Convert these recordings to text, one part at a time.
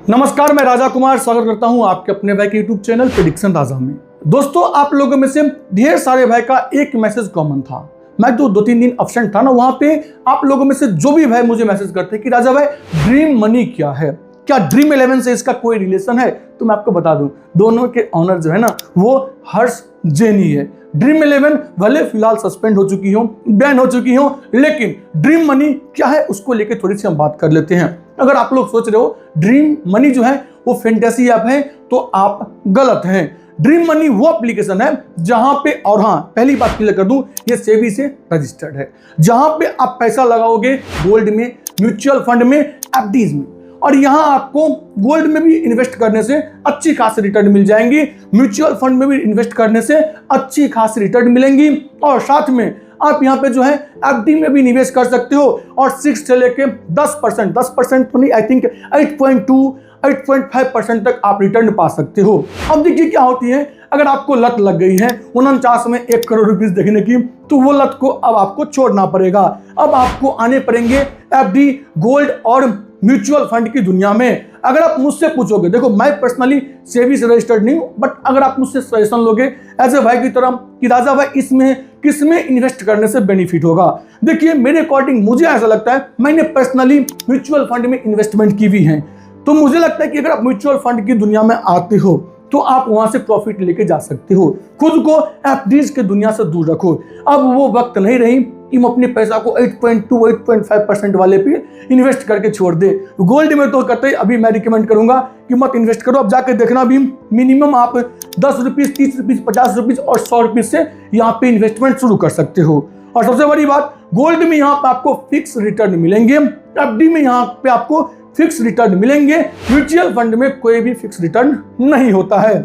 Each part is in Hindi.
नमस्कार, मैं राजा कुमार स्वागत करता हूं आपके अपने भाई के यूट्यूब चैनल प्रेडिक्शन राजा में। दोस्तों, आप लोगों में से ढेर सारे भाई का एक मैसेज कॉमन था। मैं तो 2-3 दिन एब्सेंट था ना, वहां पे आप लोगों में से जो भी भाई मुझे मैसेज करते कि राजा भाई ड्रीम मनी क्या है, क्या ड्रीम 11 से इसका कोई रिलेशन है? तो मैं आपको बता दूं, दोनों के ऑनर जो है ना वो हर्ष जेनी है। ड्रीम 11 भले फिलहाल सस्पेंड हो चुकी हो, बैन हो चुकी हो, लेकिन ड्रीम मनी क्या है उसको लेकर थोड़ी सी हम बात कर लेते हैं। अगर आप लोग सोच रहे हो ड्रीम मनी जो है वो फैंटेसी ऐप है, तो आप गलत हैं। ड्रीम मनी वो एप्लीकेशन है जहां पे, और हाँ पहली बात क्लियर कर दूं, ये सेबी से रजिस्टर्ड है, जहां पे आप पैसा लगाओगे गोल्ड में, म्यूचुअल फंड में, एफडीज में, और यहां आपको गोल्ड में भी इन्वेस्ट करने से अच्छी खासी रिटर्न मिल जाएंगी, म्यूचुअल फंड में भी इन्वेस्ट करने से अच्छी खासी रिटर्न मिलेंगी, और साथ में आप यहाँ पे जो है एफडी में भी निवेश कर सकते हो, और 6 से लेके 10% तो नहीं, आई थिंक 8.5% तक आप रिटर्न पा सकते हो। अब देखिए क्या होती है, अगर आपको लत लग गई है 49 में 1 करोड़ रुपीस देखने की, तो वो लत को अब आपको छोड़ना पड़ेगा। अब आपको आने पड़ेंगे एफडी, गोल्ड और म्यूचुअल फंड की दुनिया में। अगर आप मुझसे पूछोगे, देखो मैं पर्सनली सेबी से रजिस्टर्ड नहीं हूं, बट अगर आप मुझसे सजेशन लोगे एज ए भाई की तरह कि राजा भाई इसमें किसमें इन्वेस्ट करने से बेनिफिट होगा, देखिए मेरे अकॉर्डिंग मुझे ऐसा लगता है, मैंने पर्सनली म्यूचुअल फंड में इन्वेस्टमेंट की भी है, तो मुझे लगता है कि अगर आप म्यूचुअल फंड की दुनिया में आते हो तो आप वहां से प्रॉफिट लेके जा सकते हो। खुद को एफडीज के दुनिया से दूर रखो। अब वो वक्त नहीं रही कि हम अपने पैसा को 8.5% वाले पे इन्वेस्ट करके छोड़ दे। गोल्ड में तो कतई अभी मैं रिकमेंड करूंगा कि मत इन्वेस्ट करो। अब जाके देखना भी, मिनिमम आप 10 रुपीज, 30 रुपीज, 50 रुपीज और 100 रुपीज से यहाँ पे इन्वेस्टमेंट शुरू कर सकते हो। और सबसे बड़ी बात, गोल्ड में यहाँ पे आपको फिक्स रिटर्न मिलेंगे, एफडी में यहाँ पे आपको फिक्स रिटर्न मिलेंगे, म्यूचुअल फंड में कोई भी फिक्स रिटर्न नहीं होता है।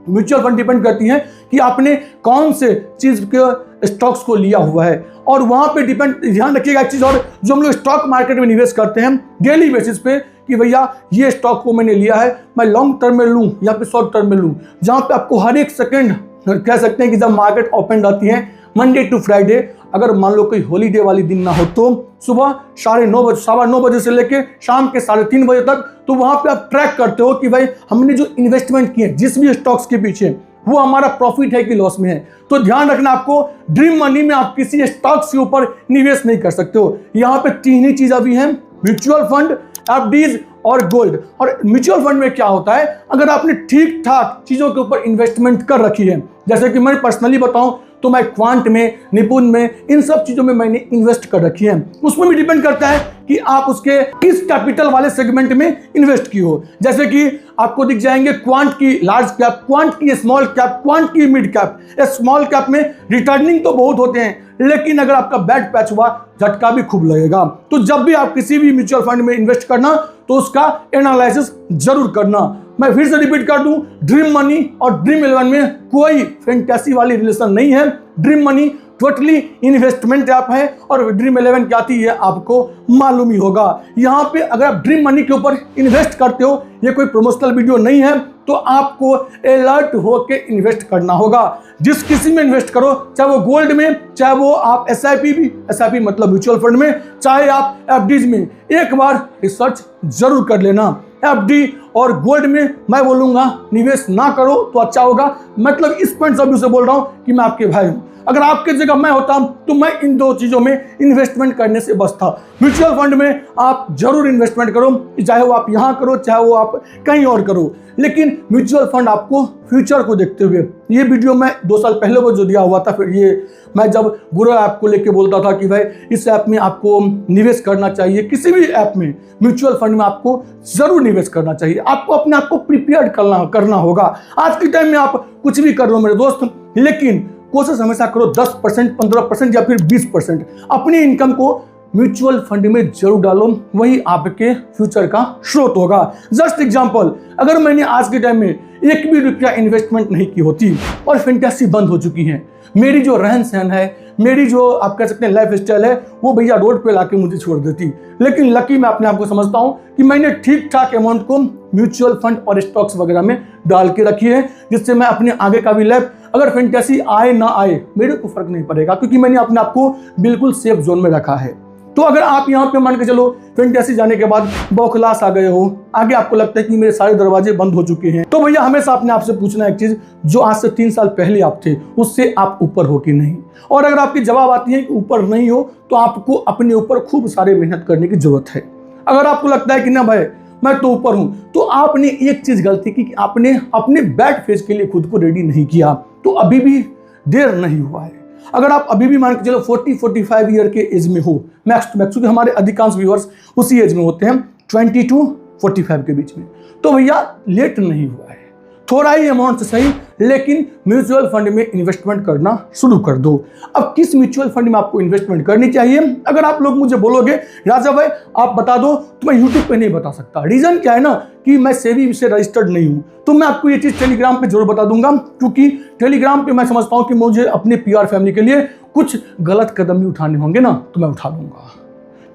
म्यूचुअल फंड डिपेंड करती है कि आपने कौन से चीज के स्टॉक्स को लिया हुआ है, और वहां पे डिपेंड, ध्यान रखिएगा एक चीज और, जो हम लोग स्टॉक मार्केट में निवेश करते हैं डेली बेसिस पे कि भैया ये स्टॉक को मैंने लिया है, मैं लॉन्ग टर्म में लूं या फिर शॉर्ट टर्म में लूं, जहां पे आपको हर एक सेकंड कह सकते हैं कि जब मार्केट ओपन रहती है मंडे टू फ्राइडे, अगर मान लो कोई हॉलीडे वाली दिन ना हो तो सुबह 9:30 बजे, 9:15 बजे से लेके शाम के 3:30 बजे तक, तो वहां पे आप ट्रैक करते हो कि भाई हमने जो इन्वेस्टमेंट किए जिस भी स्टॉक्स के पीछे, वो हमारा प्रॉफिट है कि लॉस में है। तो ध्यान रखना, आपको ड्रीम मनी में आप किसी स्टॉक्स के ऊपर निवेश नहीं कर सकते हो। यहाँ पे 3 ही चीज अभी हैं, म्यूचुअल फंड, एफडीज और गोल्ड। और म्यूचुअल फंड में क्या होता है, अगर आपने ठीक ठाक चीजों के ऊपर इन्वेस्टमेंट कर रखी है, जैसे कि मैं पर्सनली बताऊं तो मैं क्वांट में, निपुण में, इन सब चीजों में मैंने इन्वेस्ट कर रखी है। उसमें भी डिपेंड करता है कि आप उसके किस कैपिटल वाले सेगमेंट में इन्वेस्ट की हो। जैसे कि आपको दिख जाएंगे क्वांट की लार्ज कैप, क्वांट की स्मॉल कैप, क्वांट की मिड कैप। स्मॉल कैप में रिटर्निंग तो बहुत होते हैं, लेकिन अगर आपका बैड पैच हुआ झटका भी खूब लगेगा। तो जब भी आप किसी भी म्यूचुअल फंड में इन्वेस्ट करना तो उसका एनालिसिस जरूर करना। मैं फिर से रिपीट कर दूं, ड्रीम मनी और ड्रीम 11 में कोई फैंटेसी वाली रिलेशन नहीं है। Dream money totally investment app है, और ड्रीम 11 क्या आती है आपको मालूम ही होगा। यहाँ पे अगर आप ड्रीम मनी के ऊपर इन्वेस्ट करते हो, ये कोई प्रमोशनल वीडियो नहीं है, तो आपको अलर्ट होके इन्वेस्ट करना होगा। जिस किसी में इन्वेस्ट करो, चाहे वो गोल्ड में, चाहे वो आप एसआईपी मतलब म्यूचुअल फंड में, चाहे आप एफडीज में, एक बार रिसर्च जरूर कर लेना। एफडी और गोल्ड में मैं बोलूंगा निवेश ना करो तो अच्छा होगा। मतलब इस पॉइंट ऑफ व्यू से बोल रहा हूं कि मैं आपके भाई हूं। अगर आपके जगह मैं होता तो मैं इन 2 चीजों में इन्वेस्टमेंट करने से बचता। म्यूचुअल फंड में आप जरूर इन्वेस्टमेंट करो, चाहे वो आप यहां करो, चाहे वो आप कहीं और करो, लेकिन म्यूचुअल फंड आपको फ्यूचर को देखते हुए, ये वीडियो मैं 2 साल पहले वो जो दिया हुआ था, फिर ये मैं जब गुरु ऐप को लेके बोलता था कि भाई इस ऐप में आपको निवेश करना चाहिए, किसी भी ऐप में, म्यूचुअल फंड में आपको जरूर निवेश करना चाहिए। आपको अपने आप को प्रिपेयर करना होगा। आज के टाइम में आप कुछ भी कर लो मेरे दोस्त, लेकिन कोशिश हमेशा करो 10%, 15% या फिर 20% अपनी इनकम को म्यूचुअल फंड में जरूर डालो, वही आपके फ्यूचर का स्रोत होगा। जस्ट एग्जांपल, अगर मैंने आज के टाइम में 1 भी रुपया इन्वेस्टमेंट नहीं की होती और फैंटेसी बंद हो चुकी है, मेरी जो रहन सहन है, मेरी जो आप कह सकते हैं लाइफ स्टाइल है, वो भैया रोड पे लाके मुझे छोड़ देती। लेकिन लकी मैं अपने आप को समझता हूँ कि मैंने ठीक ठाक अमाउंट को म्यूचुअल फंड और स्टॉक्स वगैरह में डाल के रखी है, जिससे मैं अपने आगे का भी लाइफ, अगर फैंटेसी आए ना आए मेरे को फर्क नहीं पड़ेगा, क्योंकि मैंने अपने आप को बिल्कुल सेफ जोन में रखा है। तो अगर आप यहाँ पे मान के चलो फैंटेसी जाने के बाद बौखलास आ गए हो, आगे आपको लगता है कि मेरे सारे दरवाजे बंद हो चुके हैं, तो भैया हमेशा अपने आप से पूछना एक चीज, जो आज से 3 साल पहले आप थे उससे आप ऊपर हो कि नहीं। और अगर आपकी जवाब आती है कि ऊपर नहीं हो, तो आपको अपने ऊपर खूब सारे मेहनत करने की जरूरत है। अगर आपको लगता है कि ना भाई मैं तो ऊपर हूं, तो आपने एक चीज गलती की कि आपने अपने बैड फेज के लिए खुद को रेडी नहीं किया। तो अभी भी देर नहीं हुआ है। अगर आप अभी भी मान के चलो 40-45 ईयर के एज में हो, मैक्स टू मैक्स, क्योंकि हमारे अधिकांश व्यूअर्स उसी एज में होते हैं 20 to 45 के बीच में, तो भैया लेट नहीं हुआ है। थोड़ा ही अमाउंट से सही, लेकिन म्यूचुअल फंड में इन्वेस्टमेंट करना शुरू कर दो। अब किस म्यूचुअल फंड में आपको इन्वेस्टमेंट करनी चाहिए? अगर आप लोग मुझे बोलोगे राजा भाई आप बता दो, तो मैं यूट्यूब पे नहीं बता सकता। रीजन क्या है ना कि मैं सेबी से रजिस्टर्ड नहीं हूं। तो मैं आपको ये चीज टेलीग्राम पे जरूर बता दूंगा, क्योंकि टेलीग्राम पे मैं समझता हूं कि मुझे अपने PR फैमिली के लिए कुछ गलत कदम भी उठाने होंगे ना, तो मैं उठा लूंगा।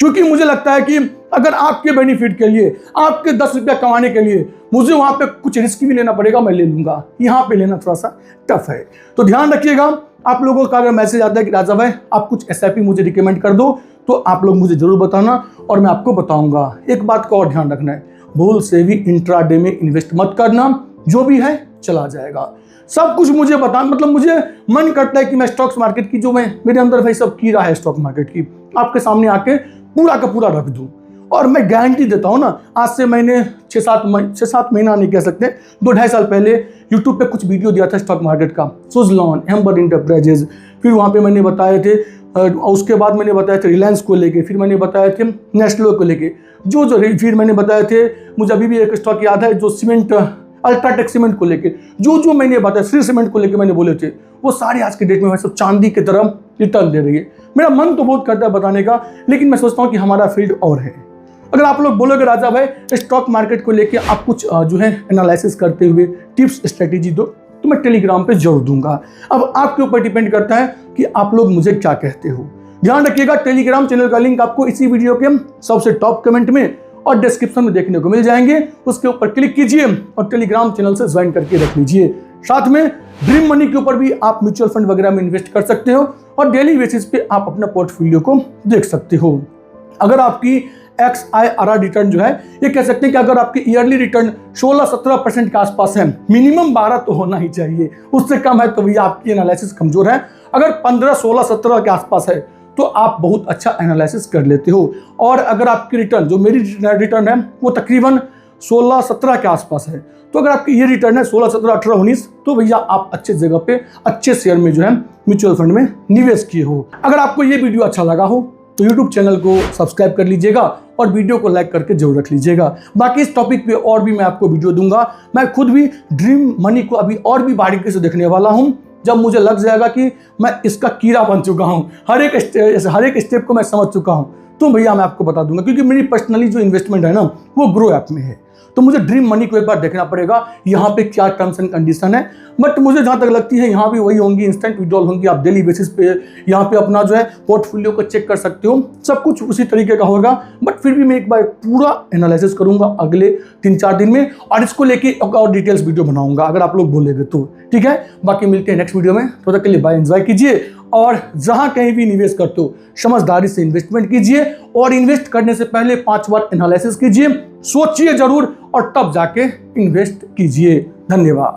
क्योंकि मुझे लगता है कि अगर आपके बेनिफिट के लिए, आपके 10 रुपया कमाने के लिए मुझे वहां पे कुछ रिस्क भी लेना पड़ेगा, मैं ले लूंगा। यहाँ पे लेना थोड़ा सा टफ है। तो ध्यान रखिएगा, आप लोगों का अगर मैसेज आता है कि राजा भाई आप कुछ SIP मुझे रिकमेंड कर दो, तो आप लोग मुझे जरूर बताना और मैं आपको बताऊंगा। एक बात का और ध्यान रखना है, भूल से भी इंट्राडे में इन्वेस्ट मत करना, जो भी है चला जाएगा। सब कुछ मुझे बता, मतलब मुझे मन करता है कि मैं स्टॉक्स मार्केट की जो मेरे अंदर भाई सब कीड़ा है स्टॉक मार्केट की, आपके सामने आके पूरा का पूरा रख दूं। और मैं गारंटी देता हूं ना, आज से मैंने 6-7 महीना नहीं कह सकते, 2-2.5 साल पहले यूट्यूब पे कुछ वीडियो दिया था स्टॉक मार्केट का, सुज़लॉन, एम्बर इंटरप्राइजेज, फिर वहां पे मैंने बताए थे, उसके बाद मैंने बताए थे रिलायंस को लेके, फिर मैंने बताए थे नेस्ले को लेके, फिर मैंने बताए थे, मुझे अभी भी एक स्टॉक याद है जो सीमेंट, अल्ट्राटेक सीमेंट को लेके, जो मैंने बताया, श्री सीमेंट को लेके मैंने बोले थे, वो सारे आज के डेट में सब चांदी की तरह रिटर्न दे रही है। मेरा मन तो बहुत करता है बताने का, लेकिन मैं सोचता हूँ कि हमारा फील्ड और है। अगर आप लोग बोलोगे राजा भाई स्टॉक मार्केट को लेके आप कुछ जो है एनालिसिस करते हुए टिप्स स्ट्रेटेजी दो, तो मैं टेलीग्राम पे जरूर दूंगा। अब आपके ऊपर डिपेंड करता है कि आप लोग मुझे क्या कहते हो। ध्यान रखिएगा, टेलीग्राम चैनल का लिंक आपको इसी वीडियो के सबसे टॉप कमेंट में और डिस्क्रिप्शन में देखने को मिल जाएंगे। उसके ऊपर क्लिक कीजिए और टेलीग्राम चैनल से ज्वाइन करके रख लीजिए। साथ में ड्रीम मनी के ऊपर भी आप म्यूचुअल फंड वगैरह में इन्वेस्ट कर सकते हो और डेली बेसिस पे आप अपना पोर्टफोलियो को देख सकते हो। अगर आपकी XIRR रिटर्न जो है, ये कह सकते हैं कि अगर आपकी ईयरली रिटर्न 16-17% के आसपास है, मिनिमम 12 तो होना ही चाहिए, उससे कम है तो भैया आपकी एनालिसिस कमजोर है। अगर 15, 16, 17 के आसपास है तो आप बहुत अच्छा एनालिसिस कर लेते हो। और अगर आपकी रिटर्न, जो मेरी रिटर्न है वो तकरीबन 16-17 के आसपास है, तो अगर आपकी ये रिटर्न है 16, 17, 18, 19, तो भैया आप अच्छे जगह पे अच्छे शेयर में जो है म्यूचुअल फंड में निवेश किए हो। अगर आपको ये वीडियो अच्छा लगा हो तो YouTube चैनल को सब्सक्राइब कर लीजिएगा और वीडियो को लाइक करके जरूर रख लीजिएगा। बाकी इस टॉपिक पे और भी मैं आपको वीडियो दूंगा। मैं खुद भी ड्रीम मनी को अभी और भी बारीकी से देखने वाला हूं, जब मुझे लग जाएगा कि मैं इसका कीड़ा बन चुका हूं, हर एक स्टेप को मैं समझ चुका हूं, तो भैया मैं आपको बता दूंगा। क्योंकि मेरी पर्सनली जो इन्वेस्टमेंट है ना वो ग्रो ऐप में है, तो मुझे ड्रीम मनी को एक बार देखना पड़ेगा यहाँ पे क्या टर्म्स एंड कंडीशन है। बट मुझे जहाँ तक लगती है यहाँ भी वही होंगी, इंस्टेंट विड्रॉल होंगी, आप डेली बेसिस पे यहाँ पे अपना जो है पोर्टफोलियो को चेक कर सकते हो, सब कुछ उसी तरीके का होगा। बट फिर भी मैं एक बार पूरा एनालिसिस करूंगा अगले 3-4 दिन में और इसको लेके और डिटेल्स वीडियो बनाऊंगा अगर आप लोग बोलेंगे तो, ठीक है। बाकी मिलते हैं नेक्स्ट वीडियो में, तब तक के लिए बाय, एंजॉय कीजिए और जहां कहीं भी निवेश करते हो समझदारी से इन्वेस्टमेंट कीजिए और इन्वेस्ट करने से पहले 5 बार एनालिसिस कीजिए, सोचिए जरूर और तब जाके इन्वेस्ट कीजिए। धन्यवाद।